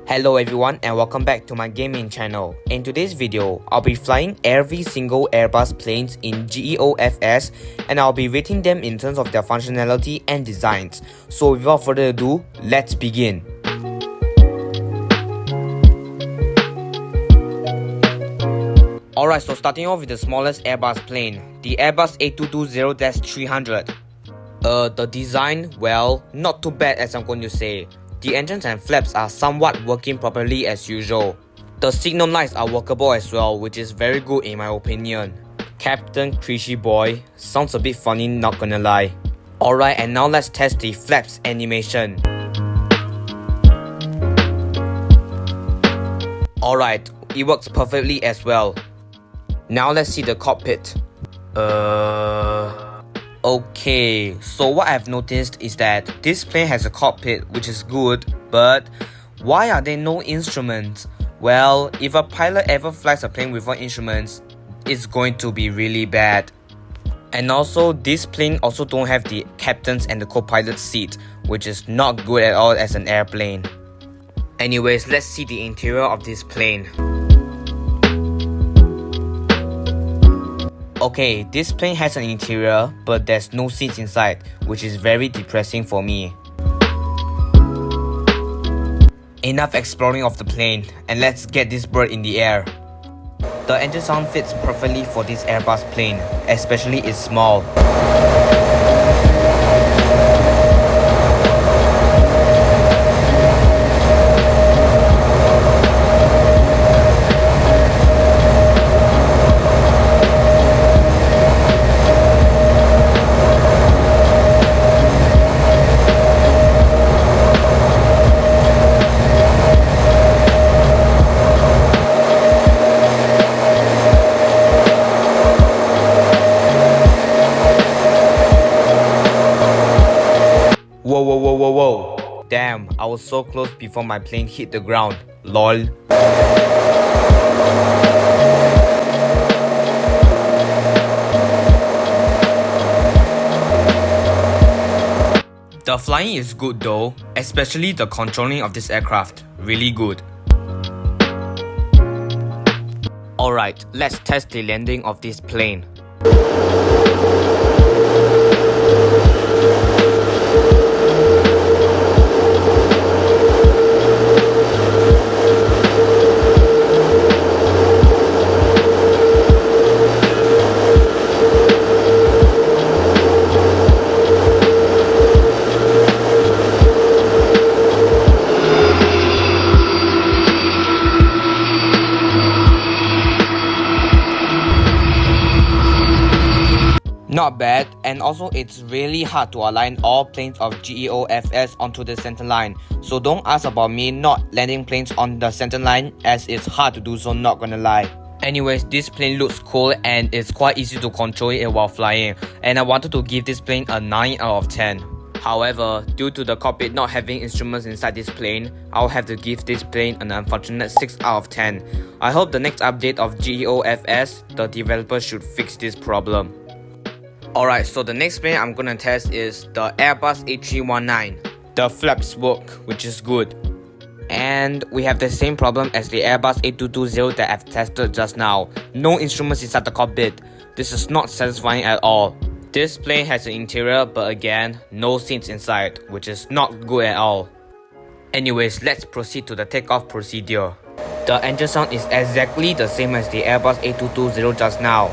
Hello everyone and welcome back to my gaming channel. In today's video, I'll be flying every single Airbus planes in GEOFS and I'll be rating them in terms of their functionality and designs. So without further ado, let's begin. Alright, so starting off with the smallest Airbus plane, the Airbus A320-300. The design, well, not too bad as I'm going to say. The engines and flaps are somewhat working properly as usual. The signal lights are workable as well, which is very good in my opinion. Captain Crishy Boy sounds a bit funny, not gonna lie. Alright, and now let's test the flaps animation. Alright, it works perfectly as well. Now let's see the cockpit. Okay, so what I've noticed is that this plane has a cockpit, which is good, but why are there no instruments? Well, if a pilot ever flies a plane without instruments, it's going to be really bad. And also, this plane also don't have the captain's and the co-pilot seat, which is not good at all as an airplane. Anyways, let's see the interior of this plane. Okay, this plane has an interior, but there's no seats inside, which is very depressing for me. Enough exploring of the plane, and let's get this bird in the air. The engine sound fits perfectly for this Airbus plane, especially it's small. Whoa. Damn, I was so close before my plane hit the ground. Lol. The flying is good though, especially the controlling of this aircraft. Really good. Alright, let's test the landing of this plane. Not bad, and also it's really hard to align all planes of GEOFS onto the center line, so don't ask about me not landing planes on the center line as it's hard to do so, not gonna lie. Anyways, this plane looks cool and it's quite easy to control it while flying, and I wanted to give this plane a 9 out of 10. However, due to the cockpit not having instruments inside this plane, I'll have to give this plane an unfortunate 6 out of 10. I hope the next update of GEOFS, the developer should fix this problem. Alright, so the next plane I'm gonna test is the Airbus A319. The flaps work, which is good. And we have the same problem as the Airbus A220 that I've tested just now. No instruments inside the cockpit. This is not satisfying at all. This plane has an interior, but again, no seats inside, which is not good at all. Anyways, let's proceed to the takeoff procedure. The engine sound is exactly the same as the Airbus A220 just now.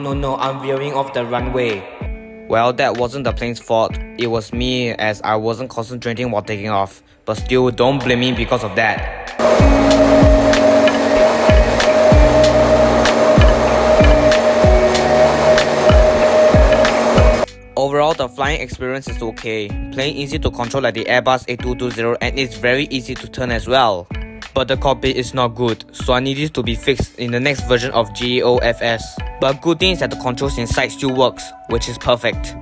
No, I'm veering off the runway. Well, that wasn't the plane's fault. It was me as I wasn't concentrating while taking off. But still, don't blame me because of that. Overall, the flying experience is okay. Plane easy to control like the Airbus A220 and it's very easy to turn as well. But the cockpit is not good, so I need this to be fixed in the next version of GEOFS. But good thing is that the controls inside still works, which is perfect.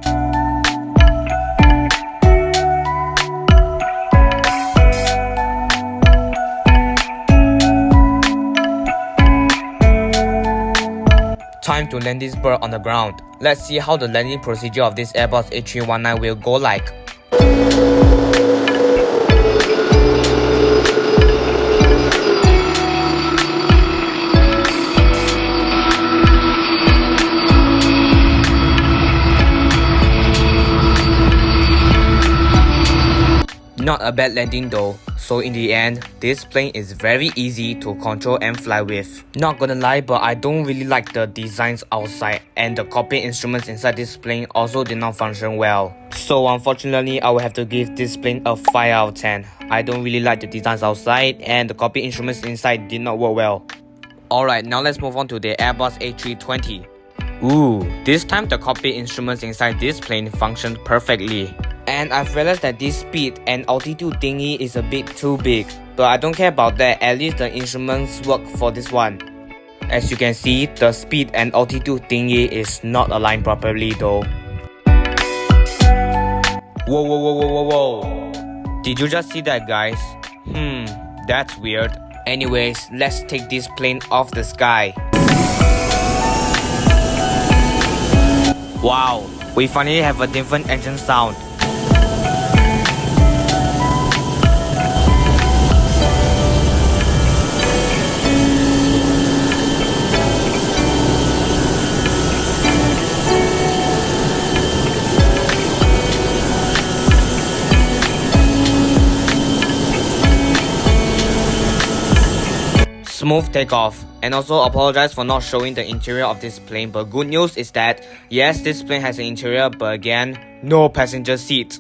Time to land this bird on the ground. Let's see how the landing procedure of this Airbus A319 will go like. Not a bad landing though, so in the end, this plane is very easy to control and fly with. Not gonna lie, but I don't really like the designs outside, and the cockpit instruments inside this plane also did not function well. So unfortunately, I will have to give this plane a 5 out of 10. I don't really like the designs outside, and the cockpit instruments inside did not work well. Alright, now let's move on to the Airbus A320. Ooh, this time the cockpit instruments inside this plane functioned perfectly. And I've realized that this speed and altitude thingy is a bit too big, but I don't care about that, at least the instruments work for this one. As you can see, the speed and altitude thingy is not aligned properly though. Whoa. Did you just see that, guys? That's weird. Anyways, let's take this plane off the sky. Wow, we finally have a different engine sound. Smooth takeoff, and also apologize for not showing the interior of this plane, but good news is that yes, this plane has an interior, but again, no passenger seat.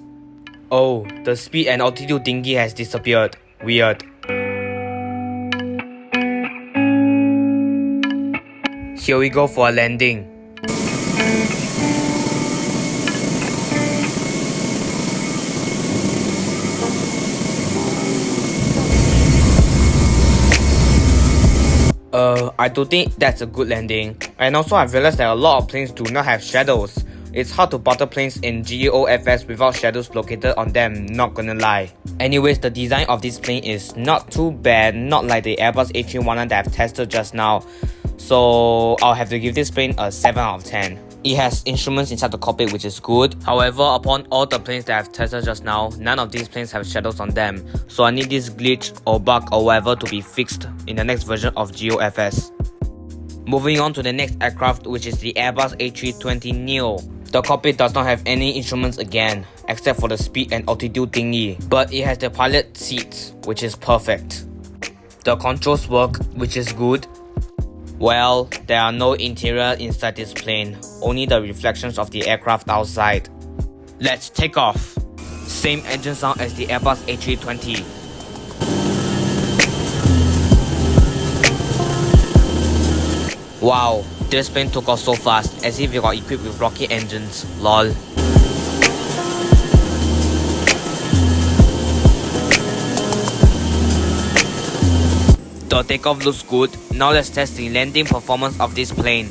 Oh, the speed and altitude thingy has disappeared. Weird. Here we go for a landing. I do think that's a good landing. And also I've realized that a lot of planes do not have shadows. It's hard to butter planes in GEOFS without shadows located on them, not gonna lie. Anyways, the design of this plane is not too bad, not like the Airbus A319 that I've tested just now. So I'll have to give this plane a 7 out of 10. It has instruments inside the cockpit, which is good. However, upon all the planes that I've tested just now, none of these planes have shadows on them. So I need this glitch or bug or whatever to be fixed in the next version of GEOFS. Moving on to the next aircraft, which is the Airbus A320NEO. The cockpit does not have any instruments again, except for the speed and altitude thingy. But it has the pilot seats, which is perfect. The controls work, which is good. Well, there are no interior inside this plane, only the reflections of the aircraft outside. Let's take off. Same engine sound as the Airbus A320. Wow, this plane took off so fast, as if it got equipped with rocket engines, lol. The takeoff looks good. Now let's test the landing performance of this plane.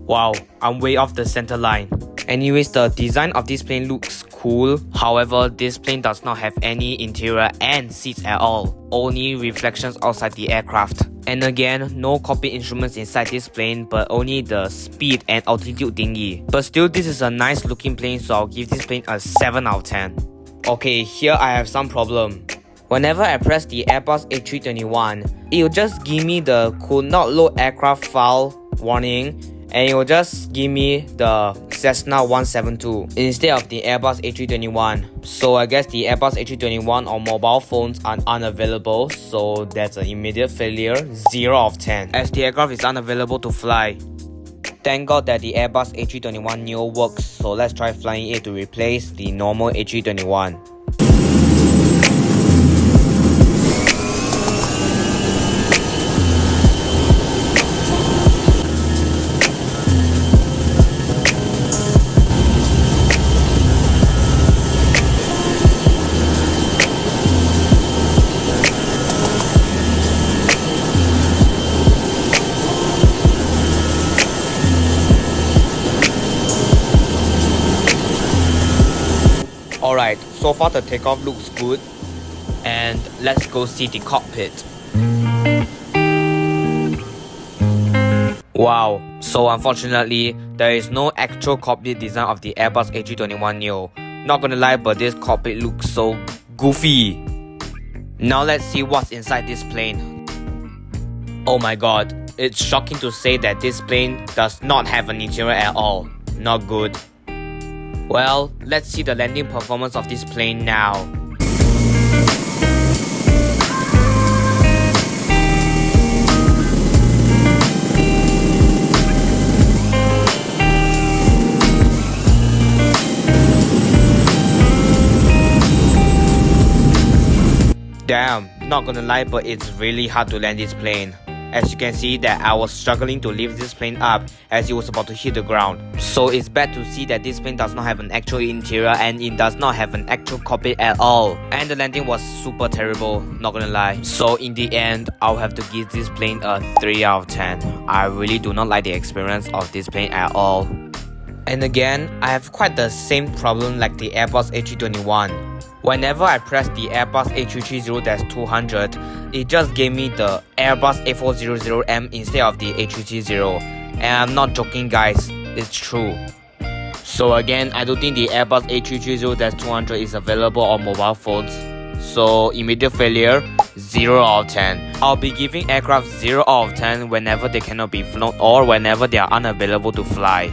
Wow, I'm way off the center line. Anyways, the design of this plane looks cool. However, this plane does not have any interior and seats at all. Only reflections outside the aircraft. And again, no cockpit instruments inside this plane, but only the speed and altitude thingy. But still, this is a nice looking plane, so I'll give this plane a 7 out of 10. Okay, here I have some problem. Whenever I press the Airbus A321, it will just give me the could not load aircraft file warning, and it will just give me the Cessna 172 instead of the Airbus A321. So I guess the Airbus A321 on mobile phones are unavailable, so that's an immediate failure, 0 of 10, as the aircraft is unavailable to fly. Thank God that the Airbus A321NEO works, so let's try flying it to replace the normal A321. Alright, so far the takeoff looks good, and let's go see the cockpit. Wow, so unfortunately, there is no actual cockpit design of the Airbus A321neo. Not gonna lie, but this cockpit looks so goofy. Now let's see what's inside this plane. Oh my god, it's shocking to say that this plane does not have an interior at all. Not good. Well, let's see the landing performance of this plane now. Damn, not gonna lie, but it's really hard to land this plane. As you can see that I was struggling to lift this plane up as it was about to hit the ground. So it's bad to see that this plane does not have an actual interior and it does not have an actual cockpit at all. And the landing was super terrible, not gonna lie. So in the end, I'll have to give this plane a 3 out of 10. I really do not like the experience of this plane at all. And again, I have quite the same problem like the Airbus A321. Whenever I press the Airbus A330-200, it just gave me the Airbus A400M instead of the A330. And I'm not joking guys, it's true. So again, I don't think the Airbus A330-200 is available on mobile phones. So immediate failure, 0 out of 10. I'll be giving aircraft 0 out of 10 whenever they cannot be flown or whenever they are unavailable to fly.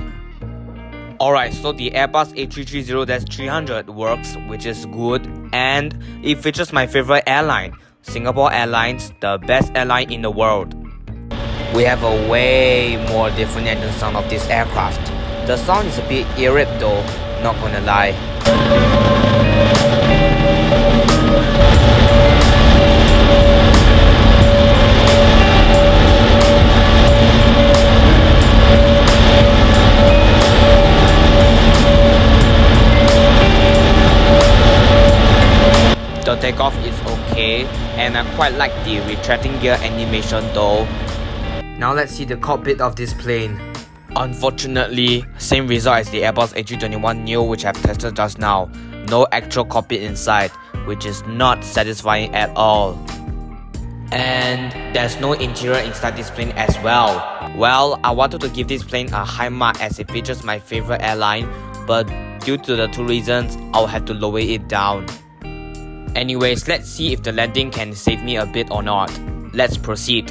Alright, so the Airbus A330-300 works, which is good, and it features my favorite airline, Singapore Airlines, the best airline in the world. We have a way more different engine sound of this aircraft. The sound is a bit eerie though, not gonna lie. The takeoff is okay, and I quite like the retracting gear animation though. Now let's see the cockpit of this plane. Unfortunately, same result as the Airbus A321neo which I've tested just now. No actual cockpit inside, which is not satisfying at all. And there's no interior inside this plane as well. Well, I wanted to give this plane a high mark as it features my favorite airline, but due to the two reasons, I'll have to lower it down. Anyways, let's see if the landing can save me a bit or not. Let's proceed.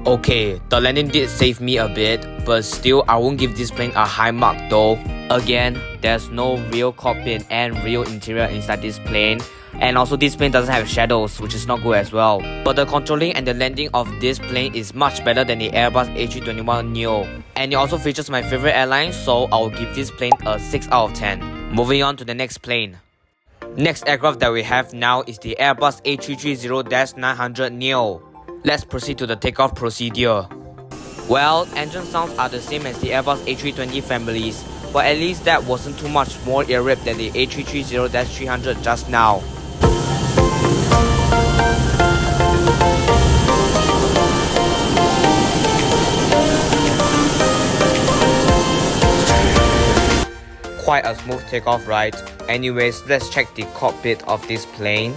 Okay, the landing did save me a bit, but still I won't give this plane a high mark though. Again, there's no real cockpit and real interior inside this plane. And also this plane doesn't have shadows, which is not good as well. But the controlling and the landing of this plane is much better than the Airbus A321neo. And it also features my favorite airline, so I'll give this plane a 6 out of 10. Moving on to the next plane. Next aircraft that we have now is the Airbus A330-900NEO. Let's proceed to the takeoff procedure. Well, engine sounds are the same as the Airbus A320 families, but at least that wasn't too much more eerie than the A330-300 just now. Quite a smooth takeoff, right? Anyways, let's check the cockpit of this plane.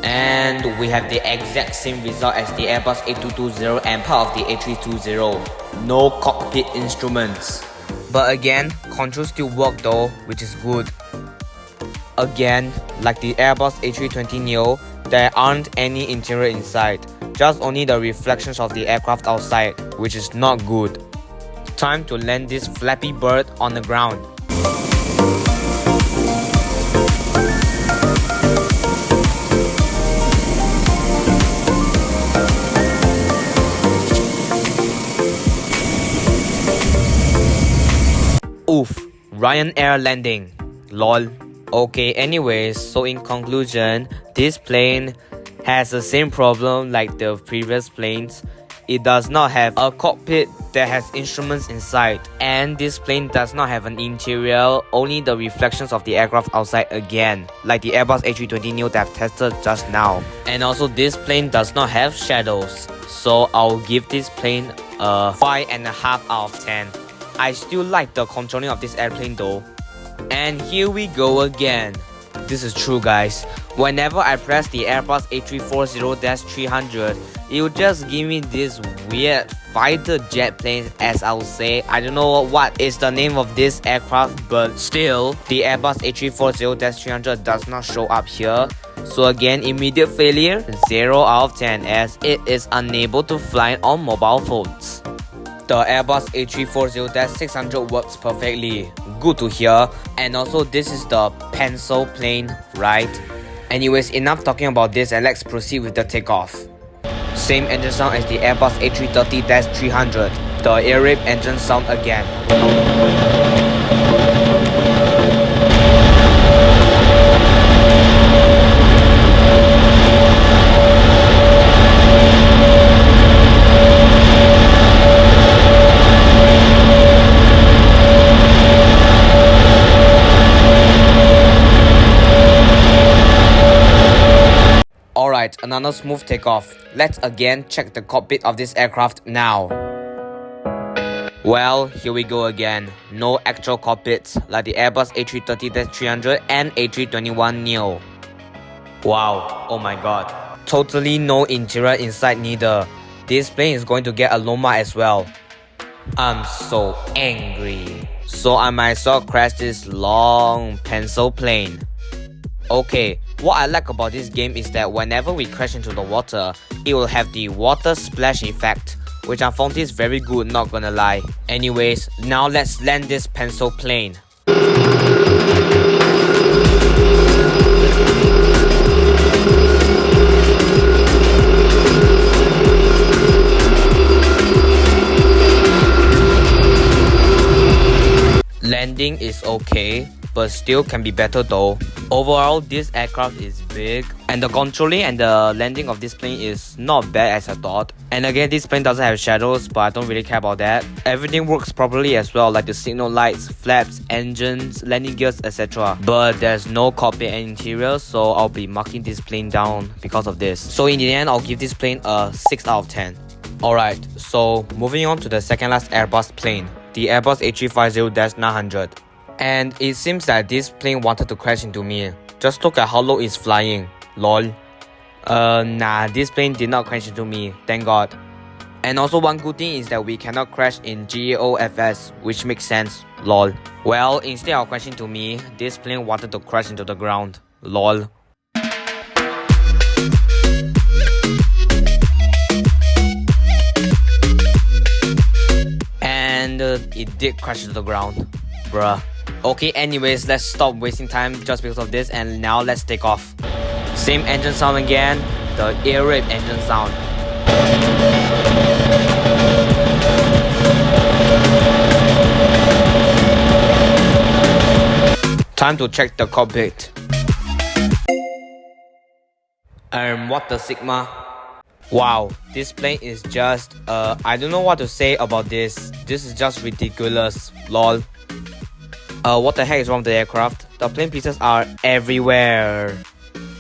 And we have the exact same result as the Airbus A220 and part of the A320. No cockpit instruments. But again, controls still work though, which is good. Again, like the Airbus A320neo, there aren't any interior inside, just only the reflections of the aircraft outside, which is not good. Time to land this flappy bird on the ground. Oof, Ryanair landing. Lol. Okay, anyways, so in conclusion, this plane has the same problem like the previous planes. it does not have a cockpit that has instruments inside, and this plane does not have an interior, only the reflections of the aircraft outside again, like the Airbus A320NEO that I've tested just now. And also this plane does not have shadows, so I'll give this plane a 5.5 out of 10. I still like the controlling of this airplane though. And here we go again. This is true guys, whenever I press the Airbus A340-300, it will just give me this weird fighter jet plane, as I'll say. I don't know what is the name of this aircraft, but still, the Airbus A340-300 does not show up here. So again, immediate failure, 0 out of 10, as it is unable to fly on mobile phones. The Airbus A340-600 works perfectly, good to hear. And also this is the pencil plane, right? Anyways, enough talking about this and let's proceed with the takeoff. Same engine sound as the Airbus A330-300, the air raid engine sound again. Alright, another smooth takeoff. Let's again check the cockpit of this aircraft now. Well, here we go again. No actual cockpits like the Airbus A330-300 and A321NEO. Wow, oh my god. Totally no interior inside neither. This plane is going to get a Loma as well. I'm so angry. So I might as well crash this long pencil plane. Okay, what I like about this game is that whenever we crash into the water, it will have the water splash effect, which I found is very good, not gonna lie. Anyways, now let's land this pencil plane. Landing is okay, but still can be better though. Overall, this aircraft is big, and the controlling and the landing of this plane is not bad as I thought. And again, this plane doesn't have shadows, but I don't really care about that. Everything works properly as well, like the signal lights, flaps, engines, landing gears, etc. But there's no cockpit and interior, so I'll be marking this plane down because of this. So in the end, I'll give this plane a 6 out of 10. Alright, so moving on to the second last Airbus plane, the Airbus A350-900. And it seems that this plane wanted to crash into me. Just look at how low it's flying. Lol. Nah, this plane did not crash into me, thank god. And also one good thing is that we cannot crash in GEOFS, which makes sense. Lol. Well, instead of crashing to me, this plane wanted to crash into the ground. Lol. And it did crash to the ground. Bruh. Okay, anyways, let's stop wasting time just because of this, and now let's take off. Same engine sound again, the air raid engine sound. Time to check the cockpit. What the Sigma? Wow, this plane is just, I don't know what to say about this. This is just ridiculous, lol. What the heck is wrong with the aircraft? The plane pieces are everywhere.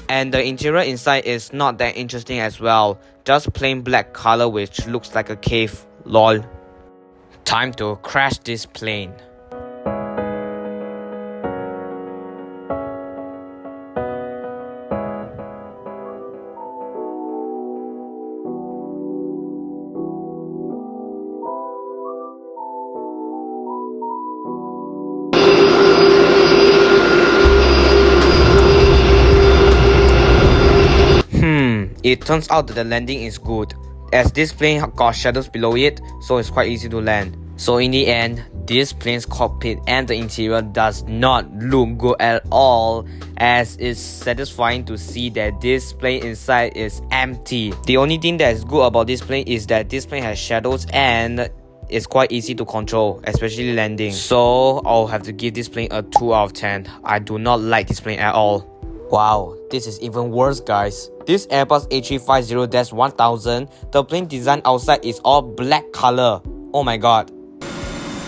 And the interior inside is not that interesting as well. Just plain black color which looks like a cave, lol. Time to crash this plane. It turns out that the landing is good, as this plane got shadows below it, so it's quite easy to land. So in the end, this plane's cockpit and the interior does not look good at all, as it's satisfying to see that this plane inside is empty. The only thing that is good about this plane is that this plane has shadows and it's quite easy to control, especially landing. So I'll have to give this plane a 2 out of 10. I do not like this plane at all. Wow, This is even worse, guys. This Airbus A350-1000, the plane design outside is all black color. Oh my god.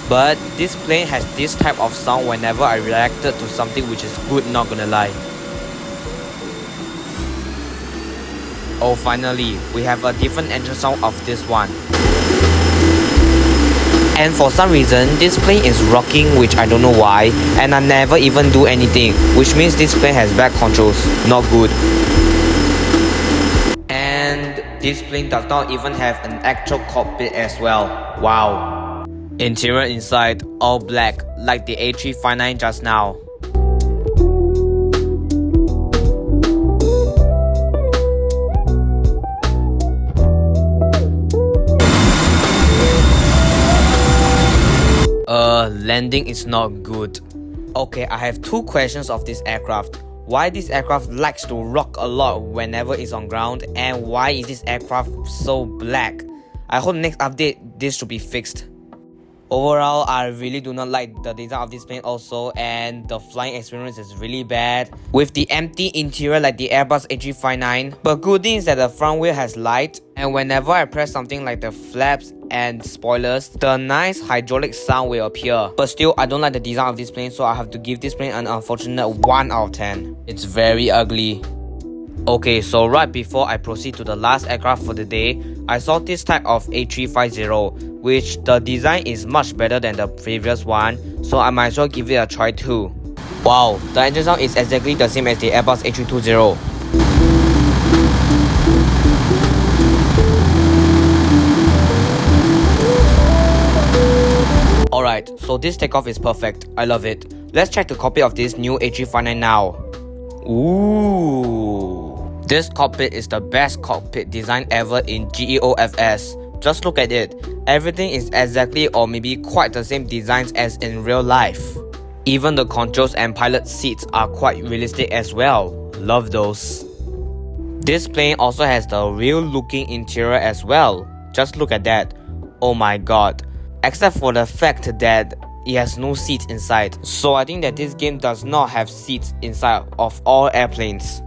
But this plane has this type of sound whenever I reacted to something which is good, not gonna lie. Oh, finally, we have a different engine sound of this one. And for some reason, this plane is rocking, which I don't know why, and I never even do anything, which means this plane has bad controls, not good. And this plane does not even have an actual cockpit as well. Wow. Interior inside, all black, like the A359 just now. Landing is not good. Okay, I have two questions of this aircraft. Why this aircraft likes to rock a lot whenever it's on ground, and why is this aircraft so black? I hope next update this should be fixed. Overall, I really do not like the design of this plane also, and the flying experience is really bad with the empty interior like the Airbus A350. But good thing is that the front wheel has light, and whenever I press something like the flaps and spoilers, the nice hydraulic sound will appear. But still, I don't like the design of this plane, so I have to give this plane an unfortunate 1 out of 10. It's very ugly. Okay, so right before I proceed to the last aircraft for the day, I saw this type of A350, which the design is much better than the previous one, so I might as well give it a try too. Wow, the engine sound is exactly the same as the Airbus A320. Alright, so this takeoff is perfect. I love it. Let's check the cockpit of this new A350 now. Ooh. This cockpit is the best cockpit design ever in GEOFS. Just look at it. Everything is exactly or maybe quite the same designs as in real life. Even the controls and pilot seats are quite realistic as well. Love those. This plane also has the real looking interior as well. Just look at that. Oh my god. Except for the fact that it has no seats inside. So I think that this game does not have seats inside of all airplanes.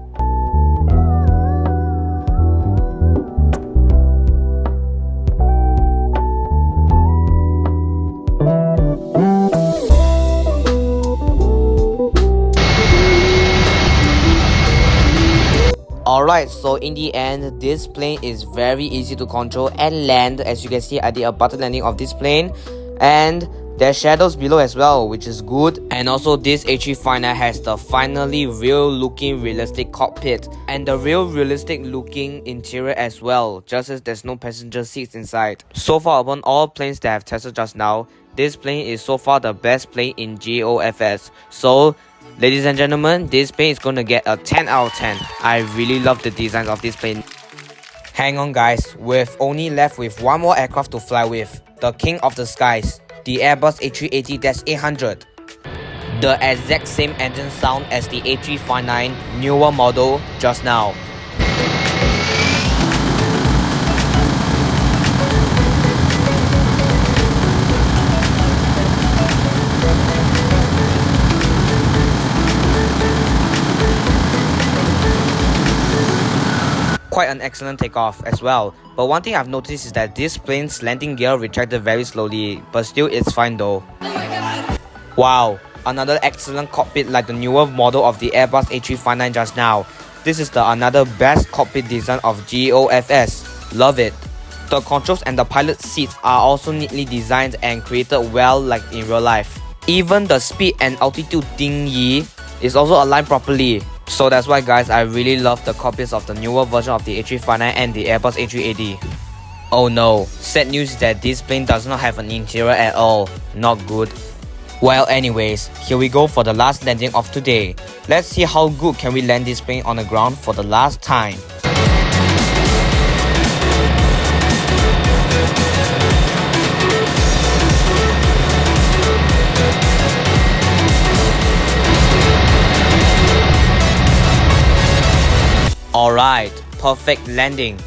Alright, so in the end, this plane is very easy to control and land. As you can see, I did a button landing of this plane, and there's shadows below as well, which is good. And also this A350 has the finally real looking realistic cockpit and the real realistic looking interior as well, just as there's no passenger seats inside. So far, upon all planes that I've tested just now, this plane is so far the best plane in GEOFS. So ladies and gentlemen, this plane is gonna get a 10 out of 10. I really love the designs of this plane. Hang on guys, we've only left with one more aircraft to fly with, the king of the skies, the Airbus A380-800. The exact same engine sound as the A350 newer model just now. Quite an excellent takeoff as well. But one thing I've noticed is that this plane's landing gear retracted very slowly, but still it's fine though. Wow, another excellent cockpit like the newer model of the Airbus A350 just now. This is the another best cockpit design of GEOFS. Love it. The controls and the pilot seats are also neatly designed and created well like in real life. Even the speed and altitude thingy is also aligned properly. So that's why guys, I really love the cockpits of the newer version of the A350 and the Airbus A380. Oh no, sad news is that this plane does not have an interior at all. Not good. Well anyways, here we go for the last landing of today. Let's see how good can we land this plane on the ground for the last time. Alright, perfect landing.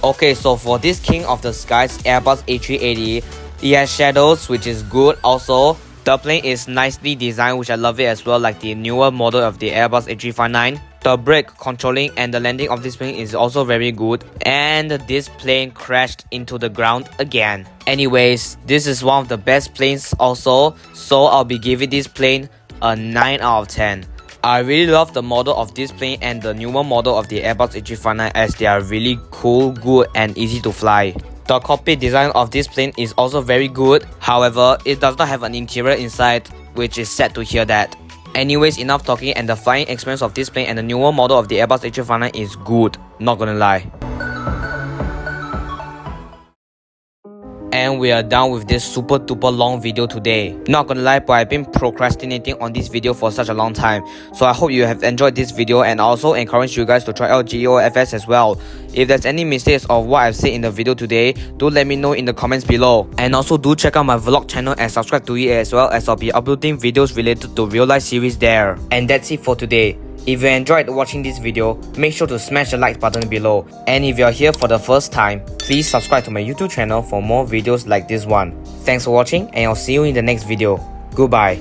Okay, so for this king of the skies Airbus A380, it has shadows, which is good. Also, the plane is nicely designed, which I love it as well, like the newer model of the Airbus A350. The brake controlling and the landing of this plane is also very good, and this plane crashed into the ground again. Anyways, this is one of the best planes also, so I'll be giving this plane a 9 out of 10. I really love the model of this plane and the newer model of the Airbus A350 as they are really cool, good and easy to fly. The cockpit design of this plane is also very good, however, it does not have an interior inside, which is sad to hear that. Anyways, enough talking, and the flying experience of this plane and the newer model of the Airbus A350 is good, not gonna lie. And we are done with this super duper long video today. Not gonna lie, but I've been procrastinating on this video for such a long time. So I hope you have enjoyed this video, and also encourage you guys to try out GEOFS as well. If there's any mistakes of what I've said in the video today, do let me know in the comments below. And also do check out my vlog channel and subscribe to it as well, as I'll be uploading videos related to real life series there. And that's it for today. If you enjoyed watching this video, make sure to smash the like button below. And if you're here for the first time, please subscribe to my YouTube channel for more videos like this one. Thanks for watching, and I'll see you in the next video. Goodbye.